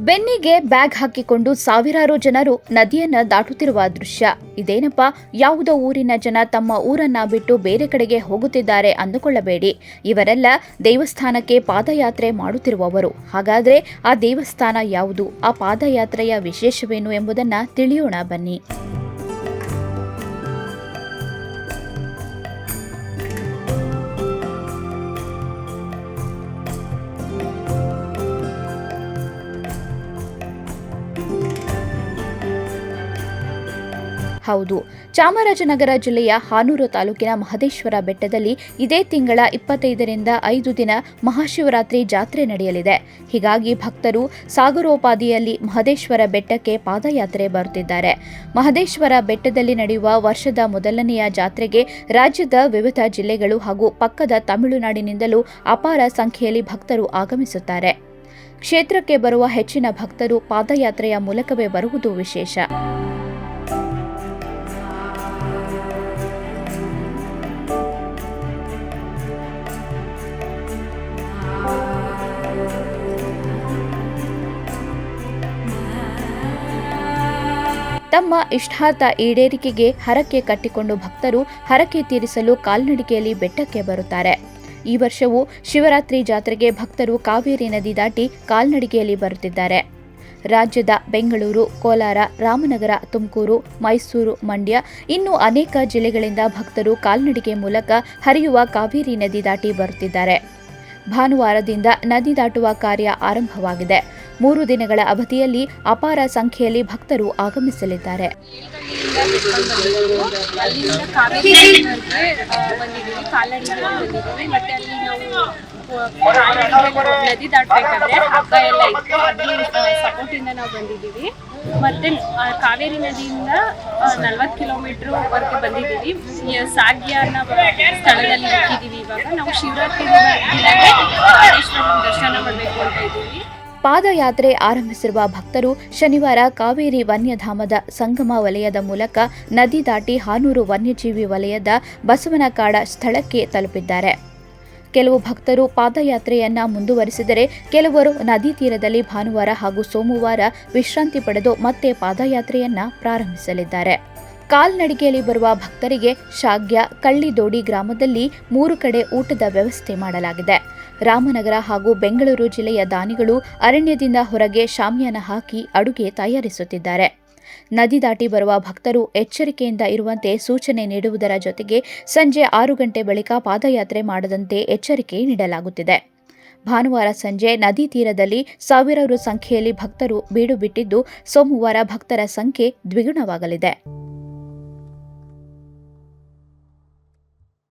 ಬೆನ್ನಿಗೆ ಬ್ಯಾಗ್ ಹಾಕಿಕೊಂಡು ಸಾವಿರಾರು ಜನರು ನದಿಯನ್ನ ದಾಟುತ್ತಿರುವ ದೃಶ್ಯ ಇದೇನಪ್ಪ. ಯಾವುದೋ ಊರಿನ ಜನ ತಮ್ಮ ಊರನ್ನ ಬಿಟ್ಟು ಬೇರೆ ಕಡೆಗೆ ಹೋಗುತ್ತಿದ್ದಾರೆ ಅಂದುಕೊಳ್ಳಬೇಡಿ. ಇವರೆಲ್ಲ ದೇವಸ್ಥಾನಕ್ಕೆ ಪಾದಯಾತ್ರೆ ಮಾಡುತ್ತಿರುವವರು. ಹಾಗಾದ್ರೆ ಆ ದೇವಸ್ಥಾನ ಯಾವುದು, ಆ ಪಾದಯಾತ್ರೆಯ ವಿಶೇಷವೇನು ಎಂಬುದನ್ನ ತಿಳಿಯೋಣ ಬನ್ನಿ. ಹೌದು, ಚಾಮರಾಜನಗರ ಜಿಲ್ಲೆಯ ಹಾನೂರು ತಾಲೂಕಿನ ಮಹದೇಶ್ವರ ಬೆಟ್ಟದಲ್ಲಿ ಇದೇ ತಿಂಗಳ 25ರಿಂದ 5 ದಿನ ಮಹಾಶಿವರಾತ್ರಿ ಜಾತ್ರೆ ನಡೆಯಲಿದೆ. ಹೀಗಾಗಿ ಭಕ್ತರು ಸಾಗರೋಪಾದಿಯಲ್ಲಿ ಮಹದೇಶ್ವರ ಬೆಟ್ಟಕ್ಕೆ ಪಾದಯಾತ್ರೆ ಬರುತ್ತಿದ್ದಾರೆ. ಮಹದೇಶ್ವರ ಬೆಟ್ಟದಲ್ಲಿ ನಡೆಯುವ ವರ್ಷದ ಮೊದಲನೆಯ ಜಾತ್ರೆಗೆ ರಾಜ್ಯದ ವಿವಿಧ ಜಿಲ್ಲೆಗಳು ಹಾಗೂ ಪಕ್ಕದ ತಮಿಳುನಾಡಿನಿಂದಲೂ ಅಪಾರ ಸಂಖ್ಯೆಯಲ್ಲಿ ಭಕ್ತರು ಆಗಮಿಸುತ್ತಾರೆ. ಕ್ಷೇತ್ರಕ್ಕೆ ಬರುವ ಹೆಚ್ಚಿನ ಭಕ್ತರು ಪಾದಯಾತ್ರೆಯ ಮೂಲಕವೇ ಬರುವುದು ವಿಶೇಷ. ತಮ್ಮ ಇಷ್ಟಾರ್ಥ ಈಡೇರಿಕೆಗೆ ಹರಕೆ ಕಟ್ಟಿಕೊಂಡು ಭಕ್ತರು ಹರಕೆ ತೀರಿಸಲು ಕಾಲ್ನಡಿಗೆಯಲ್ಲಿ ಬೆಟ್ಟಕ್ಕೆ ಬರುತ್ತಾರೆ. ಈ ವರ್ಷವೂ ಶಿವರಾತ್ರಿ ಜಾತ್ರೆಗೆ ಭಕ್ತರು ಕಾವೇರಿ ನದಿ ದಾಟಿ ಕಾಲ್ನಡಿಗೆಯಲ್ಲಿ ಬರುತ್ತಿದ್ದಾರೆ. ರಾಜ್ಯದ ಬೆಂಗಳೂರು, ಕೋಲಾರ, ರಾಮನಗರ, ತುಮಕೂರು, ಮೈಸೂರು, ಮಂಡ್ಯ ಇನ್ನೂ ಅನೇಕ ಜಿಲ್ಲೆಗಳಿಂದ ಭಕ್ತರು ಕಾಲ್ನಡಿಗೆ ಮೂಲಕ ಹರಿಯುವ ಕಾವೇರಿ ನದಿ ದಾಟಿ ಬರುತ್ತಿದ್ದಾರೆ. ಭಾನುವಾರದಿಂದ ನದಿ ದಾಟುವ ಕಾರ್ಯ ಆರಂಭವಾಗಿದೆ. 3 ದಿನಗಳ ಅವಧಿಯಲ್ಲಿ ಅಪಾರ ಸಂಖ್ಯೆಯಲ್ಲಿ ಭಕ್ತರು ಆಗಮಿಸಲಿದ್ದಾರೆ. ನದಿ ದಾಟಬೇಕಾದ್ರೆ ಹಬ್ಬ ಎಲ್ಲ ಇತ್ತು, ಅದ್ರ ಸಪೋರ್ಟಿಂದ ನಾವು ಬಂದಿದ್ದೀವಿ. ಮತ್ತೆ ಕಾವೇರಿ ನದಿಯಿಂದ 40 ಕಿಲೋಮೀಟರ್ ವರೆಗೆ ಬಂದಿದ್ದೀವಿ. ಸಾಗ್ಯ ಅನ್ನೋ ಸ್ಥಳದಲ್ಲಿ ಇಟ್ಟಿದ್ದೀವಿ. ಇವಾಗ ನಾವು ಶಿವರಾತ್ರಿ ದಿನವೇ ದರ್ಶನ ಮಾಡಬೇಕು ಅಂತ ಇದ್ದೀವಿ. ಪಾದಯಾತ್ರೆ ಆರಂಭಿಸಿರುವ ಭಕ್ತರು ಶನಿವಾರ ಕಾವೇರಿ ವನ್ಯಧಾಮದ ಸಂಗಮ ವಲಯದ ಮೂಲಕ ನದಿ ದಾಟಿ ಹಾನೂರು ವನ್ಯಜೀವಿ ವಲಯದ ಬಸವನಕಾಡ ಸ್ಥಳಕ್ಕೆ ತಲುಪಿದ್ದಾರೆ. ಕೆಲವು ಭಕ್ತರು ಪಾದಯಾತ್ರೆಯನ್ನ ಮುಂದುವರಿಸಿದರೆ ಕೆಲವರು ನದಿ ತೀರದಲ್ಲಿ ಭಾನುವಾರ ಹಾಗೂ ಸೋಮವಾರ ವಿಶ್ರಾಂತಿ ಪಡೆದು ಮತ್ತೆ ಪಾದಯಾತ್ರೆಯನ್ನ ಪ್ರಾರಂಭಿಸಲಿದ್ದಾರೆ. ಕಾಲ್ನಡಿಗೆಯಲ್ಲಿ ಬರುವ ಭಕ್ತರಿಗೆ ಶಾಗ್ಯ, ಕಳ್ಳಿದೋಡಿ ಗ್ರಾಮದಲ್ಲಿ 3 ಕಡೆ ಊಟದ ವ್ಯವಸ್ಥೆ ಮಾಡಲಾಗಿದೆ. ರಾಮನಗರ ಹಾಗೂ ಬೆಂಗಳೂರು ಜಿಲ್ಲೆಯ ದಾನಿಗಳು ಅರಣ್ಯದಿಂದ ಹೊರಗೆ ಶಾಮಿಯಾನ ಹಾಕಿ ಅಡುಗೆ ತಯಾರಿಸುತ್ತಿದ್ದಾರೆ. ನದಿ ದಾಟಿ ಬರುವ ಭಕ್ತರು ಎಚ್ಚರಿಕೆಯಿಂದ ಇರುವಂತೆ ಸೂಚನೆ ನೀಡುವುದರ ಜೊತೆಗೆ ಸಂಜೆ 6 ಗಂಟೆ ಬಳಿಕ ಪಾದಯಾತ್ರೆ ಮಾಡದಂತೆ ಎಚ್ಚರಿಕೆ ನೀಡಲಾಗುತ್ತಿದೆ. ಭಾನುವಾರ ಸಂಜೆ ನದಿ ತೀರದಲ್ಲಿ ಸಾವಿರಾರು ಸಂಖ್ಯೆಯಲ್ಲಿ ಭಕ್ತರು ಬೀಡು ಬಿಟ್ಟಿದ್ದು, ಸೋಮವಾರ ಭಕ್ತರ ಸಂಖ್ಯೆ ದ್ವಿಗುಣವಾಗಲಿದೆ.